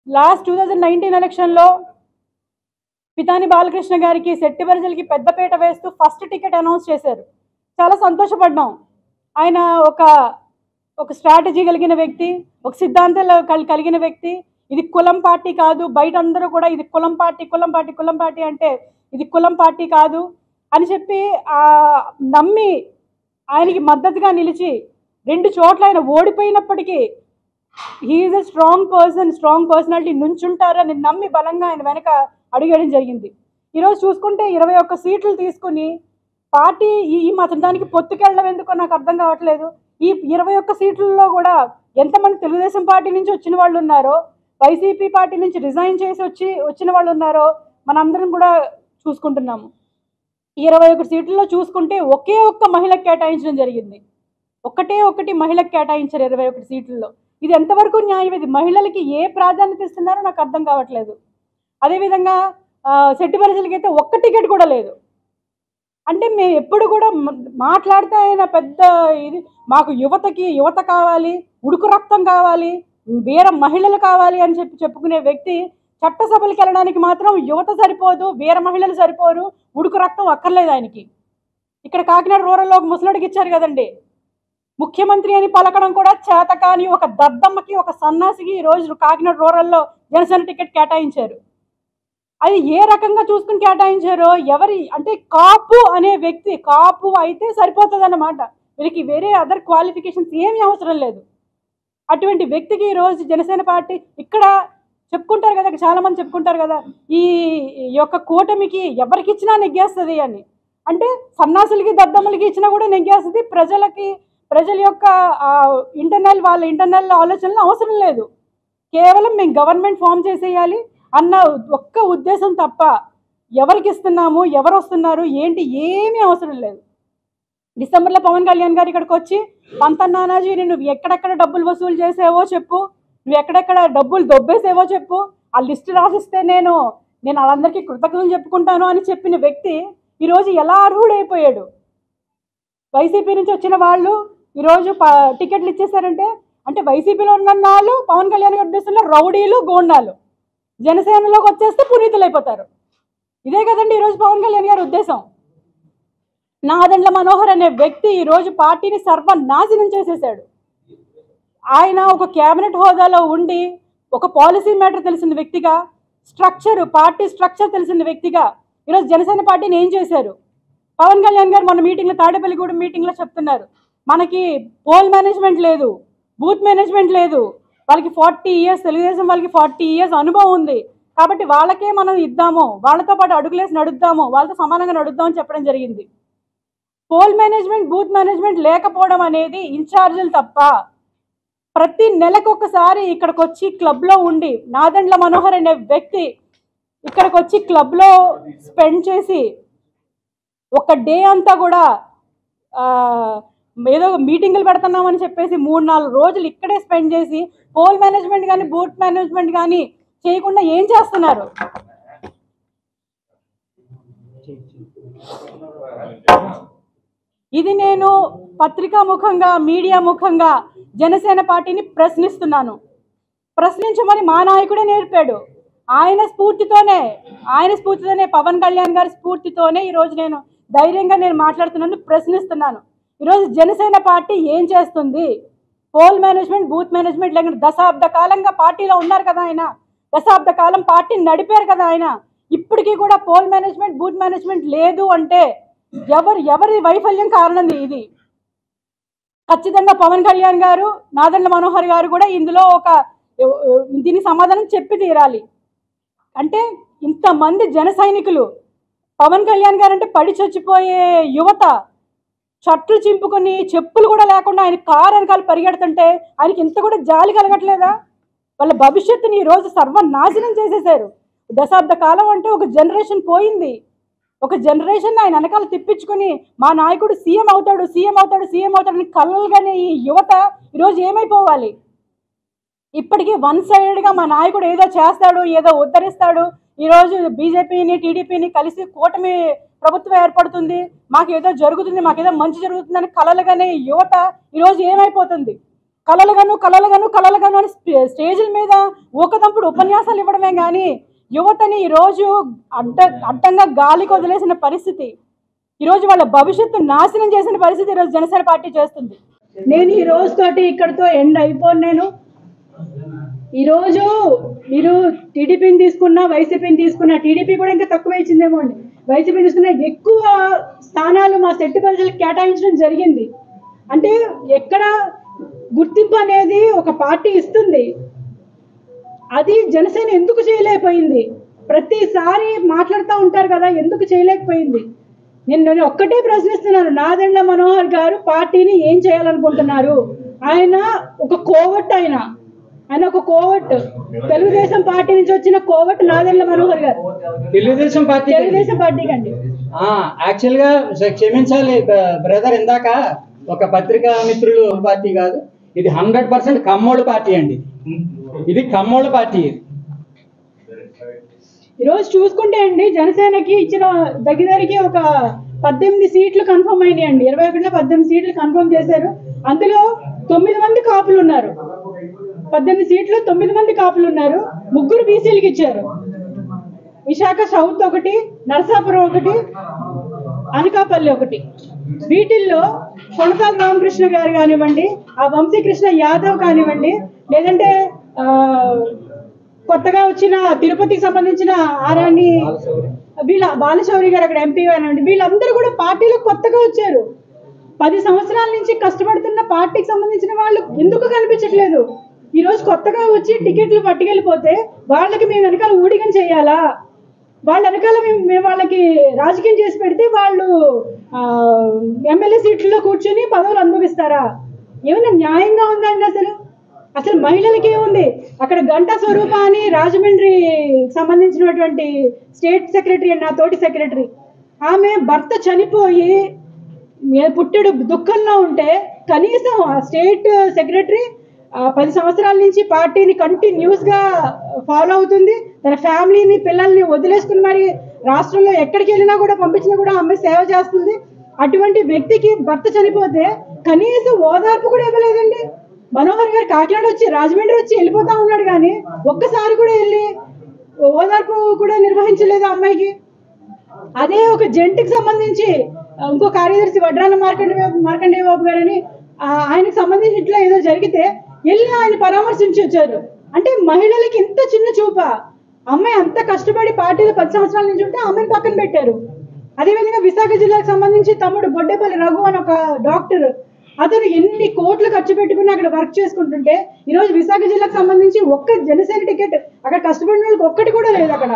Last 2019 ఎలక్షన్లో పితాని బాలకృష్ణ గారికి సెట్టిబరిజలకి పెద్దపీట వేస్తూ ఫస్ట్ టికెట్ అనౌన్స్ చేశారు. చాలా సంతోషపడ్డాం. ఆయన ఒక స్ట్రాటజీ కలిగిన వ్యక్తి, ఒక సిద్ధాంతాలు కలిగిన వ్యక్తి. ఇది కులం పార్టీ కాదు, బయట అందరూ కూడా ఇది కులం పార్టీ అంటే ఇది కులం పార్టీ కాదు అని చెప్పి నమ్మి ఆయనకి మద్దతుగా నిలిచి 2 చోట్ల ఆయన ఓడిపోయినప్పటికీ హీఈస్ ఎ స్ట్రాంగ్ పర్సనాలిటీ నుంచుంటారని నమ్మి బలంగా ఆయన వెనక అడుగేయడం జరిగింది. ఈరోజు చూసుకుంటే 21 సీట్లు తీసుకుని పార్టీ ఈ మాత్రం దానికి పొత్తుకెళ్ళడం ఎందుకో నాకు అర్థం కావట్లేదు. ఈ 21 సీట్లలో కూడా ఎంతమంది తెలుగుదేశం పార్టీ నుంచి వచ్చిన వాళ్ళు ఉన్నారో, వైసీపీ పార్టీ నుంచి రిజైన్ చేసి వచ్చిన వాళ్ళు ఉన్నారో మనందరం కూడా చూసుకుంటున్నాము. 21 సీట్లలో చూసుకుంటే ఒకే ఒక్క మహిళకు కేటాయించడం జరిగింది. ఒకటి మహిళకు కేటాయించారు 21 సీట్లలో. ఇది ఎంతవరకు న్యాయం? ఇది మహిళలకి ఏ ప్రాధాన్యత ఇస్తున్నారో నాకు అర్థం కావట్లేదు. అదేవిధంగా సెట్టిబరిజలకి అయితే ఒక్క టికెట్ కూడా లేదు. అంటే మేము ఎప్పుడు కూడా మాట్లాడితే ఆయన పెద్ద ఇది మాకు యువత కావాలి, ఉడుకు రక్తం కావాలి, వీర మహిళలు కావాలి అని చెప్పుకునే వ్యక్తి చట్టసభలకు వెళ్ళడానికి మాత్రం యువత సరిపోదు, వీర మహిళలు సరిపోరు, ఉడుకు రక్తం అక్కర్లేదు ఆయనకి. ఇక్కడ కాకినాడ రూరల్లో ఒక ముసలాడికి ఇచ్చారు కదండి, ముఖ్యమంత్రి అని పలకడం కూడా చేత కాని ఒక దద్దమ్మకి, ఒక సన్నాసికి ఈరోజు కాకినాడ రూరల్లో జనసేన టికెట్ కేటాయించారు. అది ఏ రకంగా చూసుకుని కేటాయించారో ఎవరి అంటే కాపు అనే వ్యక్తి కాపు అయితే సరిపోతుంది అన్నమాట. వీరికి వేరే అదర్ క్వాలిఫికేషన్స్ ఏమీ అవసరం లేదు. అటువంటి వ్యక్తికి ఈరోజు జనసేన పార్టీ ఇక్కడ చెప్పుకుంటారు కదా, చాలామంది చెప్పుకుంటారు కదా, ఈ యొక్క కూటమికి ఎవరికి ఇచ్చినా నెగ్గేస్తుంది అని. అంటే సన్నాసులకి దద్దమ్మలకి ఇచ్చినా కూడా నెగ్గేస్తుంది. ప్రజల యొక్క వాళ్ళ ఇంటర్నల్ ఆలోచనలు అవసరం లేదు. కేవలం మేము గవర్నమెంట్ ఫామ్ చేసేయాలి అన్న ఒక్క ఉద్దేశం తప్ప ఎవరికి ఇస్తున్నాము, ఎవరు వస్తున్నారు ఏంటి ఏమీ అవసరం లేదు. డిసెంబర్లో పవన్ కళ్యాణ్ గారు ఇక్కడికి వచ్చి పంతన్నానాజీ నువ్వు ఎక్కడెక్కడ డబ్బులు వసూలు చేసేవో చెప్పు, నువ్వు ఎక్కడెక్కడ డబ్బులు దొబ్బేసేవో చెప్పు, ఆ లిస్ట్ రాసిస్తే నేను వాళ్ళందరికీ కృతజ్ఞతలు చెప్పుకుంటాను అని చెప్పిన వ్యక్తి ఈరోజు ఎలా అర్హుడైపోయాడు? వైసీపీ నుంచి వచ్చిన వాళ్ళు ఈరోజు టికెట్లు ఇచ్చేసారంటే అంటే వైసీపీలో ఉన్న వాళ్ళు పవన్ కళ్యాణ్ గారి ఉద్దేశంలో రౌడీలు, గోండాలు, జనసేనలోకి వచ్చేస్తే పునీతులు అయిపోతారు. ఇదే కదండి ఈరోజు పవన్ కళ్యాణ్ గారి ఉద్దేశం. నాదెండ్ల మనోహర్ అనే వ్యక్తి ఈరోజు పార్టీని సర్వనాశనం చేసేసాడు. ఆయన ఒక క్యాబినెట్ హోదాలో ఉండి ఒక పాలసీ మ్యాటర్ తెలిసిన వ్యక్తిగా, పార్టీ స్ట్రక్చర్ తెలిసిన వ్యక్తిగా ఈరోజు జనసేన పార్టీని ఏం చేశారు? పవన్ కళ్యాణ్ గారు మొన్న మీటింగ్లో, తాడేపల్లిగూడెం మీటింగ్లో చెప్తున్నారు, మనకి పోల్ మేనేజ్మెంట్ లేదు, బూత్ మేనేజ్మెంట్ లేదు, వాళ్ళకి 40 years తెలుగుదేశం వాళ్ళకి 40 years అనుభవం ఉంది కాబట్టి వాళ్ళకే మనం ఇద్దాము, వాళ్ళతో పాటు అడుగులేసి నడుద్దాము, వాళ్ళతో సమానంగా నడుద్దామని చెప్పడం జరిగింది. పోల్ మేనేజ్మెంట్, బూత్ మేనేజ్మెంట్ లేకపోవడం అనేది ఇన్ఛార్జీలు తప్ప. ప్రతి నెలకు ఒకసారి ఇక్కడికి వచ్చి క్లబ్లో ఉండి నాదెండ్ల మనోహర్ అనే వ్యక్తి ఇక్కడికి వచ్చి క్లబ్లో స్పెండ్ చేసి ఒక డే అంతా కూడా ఏదో మీటింగులు పెడుతున్నామని చెప్పేసి 3-4 రోజులు ఇక్కడే స్పెండ్ చేసి పోల్ మేనేజ్మెంట్ కానీ బూత్ మేనేజ్మెంట్ కానీ చేయకుండా ఏం చేస్తున్నారు? ఇది నేను పత్రికా ముఖంగా, మీడియా ముఖంగా జనసేన పార్టీని ప్రశ్నిస్తున్నాను. ప్రశ్నించమని మా నాయకుడే నేర్పాడు. ఆయన స్ఫూర్తితోనే పవన్ కళ్యాణ్ గారి స్ఫూర్తితోనే ఈరోజు నేను ధైర్యంగా మాట్లాడుతున్నాను, ప్రశ్నిస్తున్నాను. ఈరోజు జనసేన పార్టీ ఏం చేస్తుంది? పోల్ మేనేజ్మెంట్, బూత్ మేనేజ్మెంట్ లేకుండా దశాబ్ద కాలంగా పార్టీలో ఉన్నారు కదా ఆయన, దశాబ్ద కాలం పార్టీని నడిపారు కదా ఆయన. ఇప్పటికీ కూడా పోల్ మేనేజ్మెంట్, బూత్ మేనేజ్మెంట్ లేదు అంటే ఎవరి వైఫల్యం కారణం ఇది? ఖచ్చితంగా పవన్ కళ్యాణ్ గారు, నాదెండ్ల మనోహర్ గారు కూడా ఇందులో దీనికి సమాధానం చెప్పి తీరాలి. అంటే ఇంతమంది జన సైనికులు, పవన్ కళ్యాణ్ గారు అంటే పడి చచ్చిపోయే యువత షర్ట్లు చింపుకొని చెప్పులు కూడా లేకుండా ఆయన కారు వెనకాల పరిగెడుతుంటే ఆయనకి ఇంత కూడా జాలి కలగట్లేదా? వాళ్ళ భవిష్యత్తుని ఈరోజు సర్వనాశనం చేసేసారు. దశాబ్ద కాలం అంటే ఒక జనరేషన్ పోయింది. ఒక జనరేషన్ ఆయన వెనకాల తిప్పించుకొని మా నాయకుడు సీఎం అవుతాడు అని కలలుగానే ఈ యువత ఈరోజు ఏమైపోవాలి? ఇప్పటికీ వన్ సైడెడ్గా మా నాయకుడు ఏదో చేస్తాడు, ఏదో ఉద్ధరిస్తాడు, ఈరోజు బీజేపీని, టీడీపీని కలిసి కూటమి ప్రభుత్వం ఏర్పడుతుంది, మాకేదో జరుగుతుంది, మాకేదో మంచి జరుగుతుందని కలలుగానే యువత ఈరోజు ఏమైపోతుంది? కలలుగాను అని స్టేజ్ల మీద ఊకదంపుడు ఉపన్యాసాలు ఇవ్వడమే కానీ యువతని ఈరోజు అడ్డంగా గాలికి వదిలేసిన పరిస్థితి, ఈరోజు వాళ్ళ భవిష్యత్తు నాశనం చేసిన పరిస్థితి ఈరోజు జనసేన పార్టీ చేస్తుంది. నేను ఈ రోజుతోటి ఇక్కడితో ఎండ్ అయిపోను. నేను ఈరోజు మీరు టీడీపీని తీసుకున్నా, వైసీపీని తీసుకున్నా, టీడీపీ కూడా ఇంకా తక్కువ ఇచ్చిందేమో అండి, వైసీపీ తీసుకున్నా ఎక్కువ స్థానాలు మా సెట్టి ప్రజలకు కేటాయించడం జరిగింది. అంటే ఎక్కడ గుర్తింపు అనేది ఒక పార్టీ ఇస్తుంది, అది జనసేన ఎందుకు చేయలేకపోయింది? ప్రతిసారి మాట్లాడుతూ ఉంటారు కదా, ఎందుకు చేయలేకపోయింది? నేను ఒక్కటే ప్రశ్నిస్తున్నాను, నాదెండ్ల మనోహర్ గారు పార్టీని ఏం చేయాలనుకుంటున్నారు? ఆయన ఒక కోవట్, ఆయన ఒక కోవట్, తెలుగుదేశం పార్టీ నుంచి వచ్చిన కోవట్ నాదెండ్ల మనోహర్ గారు. తెలుగుదేశం పార్టీకి అండి. యాక్చువల్ గా క్షమించాలి బ్రదర్, ఇందాక ఒక పత్రికా మిత్రులు పార్టీ కాదు, ఇది 100% కమ్మోడు పార్టీ అండి. ఇది కమ్మోడు పార్టీ. ఈరోజు చూసుకుంటే అండి, జనసేనకి ఇచ్చిన దగ్గరికి ఒక 18 సీట్లు కన్ఫర్మ్ అయినాయి అండి. 21లో 18 సీట్లు కన్ఫర్మ్ చేశారు. అందులో 9 మంది కాపులు ఉన్నారు. 18 సీట్లు 9 మంది కాపులు ఉన్నారు. 3 బీసీలకు ఇచ్చారు. విశాఖ సౌత్ ఒకటి, నరసాపురం ఒకటి, అనకాపల్లి ఒకటి. వీటిల్లో కొనసాల రామకృష్ణ గారు కానివ్వండి, ఆ వంశీకృష్ణ యాదవ్ కానివ్వండి, లేదంటే కొత్తగా వచ్చిన తిరుపతికి సంబంధించిన ఆరాణి వీళ్ళ బాలశౌరి గారు అక్కడ ఎంపీ కానివ్వండి, వీళ్ళందరూ కూడా పార్టీలో కొత్తగా వచ్చారు. 10 సంవత్సరాల నుంచి కష్టపడుతున్న పార్టీకి సంబంధించిన వాళ్ళు ఎందుకు కనిపించట్లేదు? ఈరోజు కొత్తగా వచ్చి టికెట్లు పట్టుకెళ్ళిపోతే వాళ్ళకి మేము వెనకాల ఊడిగం చేయాలా? వాళ్ళ వెనకాల మేము వాళ్ళకి రాజకీయం చేసి పెడితే వాళ్ళు ఎమ్మెల్యే సీట్లలో కూర్చొని పదవులు అనుభవిస్తారా? ఏమైనా న్యాయంగా ఉందండి? అసలు మహిళలకి ఏముంది? అక్కడ గంటా స్వరూప అని రాజమండ్రి సంబంధించినటువంటి స్టేట్ సెక్రటరీ అండి, నా తోటి సెక్రటరీ, ఆమె భర్త చనిపోయి పుట్టెడు దుఃఖంలో ఉంటే కనీసం ఆ స్టేట్ సెక్రటరీ 10 సంవత్సరాల నుంచి పార్టీని కంటిన్యూస్గా ఫాలో అవుతుంది. తన ఫ్యామిలీని, పిల్లల్ని వదిలేసుకుని మరి రాష్ట్రంలో ఎక్కడికి వెళ్ళినా కూడా పంపించినా కూడా అమ్మాయి సేవ చేస్తుంది. అటువంటి వ్యక్తికి భర్త చనిపోతే కనీసం ఓదార్పు కూడా ఇవ్వలేదండి. మనోహర్ గారు కాకినాడ వచ్చి, రాజమండ్రి వచ్చి వెళ్ళిపోతా ఉన్నాడు, కానీ ఒక్కసారి కూడా వెళ్ళి ఓదార్పు కూడా నిర్వహించలేదు అమ్మాయికి. అదే ఒక జంటికి సంబంధించి ఇంకో కార్యదర్శి వడ్రాల మార్కండేయ బాబు గారని, ఆయనకు సంబంధించి ఇట్లా ఏదో జరిగితే వెళ్ళి ఆయన పరామర్శించి వచ్చారు. అంటే మహిళలకి ఇంత చిన్న చూప? అమ్మాయి అంత కష్టపడి పార్టీలో 10 సంవత్సరాల నుంచి ఉంటే అమ్మాయిని పక్కన పెట్టారు. అదేవిధంగా విశాఖ జిల్లాకు సంబంధించి తమ్ముడు బొడ్డేపల్లి రఘు అని ఒక డాక్టర్, అతను ఎన్ని కోట్లు ఖర్చు పెట్టుకుని అక్కడ వర్క్ చేసుకుంటుంటే ఈరోజు విశాఖ జిల్లాకు సంబంధించి ఒక్క జనసేన టికెట్ అక్కడ కష్టపడిన వాళ్ళకి ఒక్కటి కూడా లేదు అక్కడ.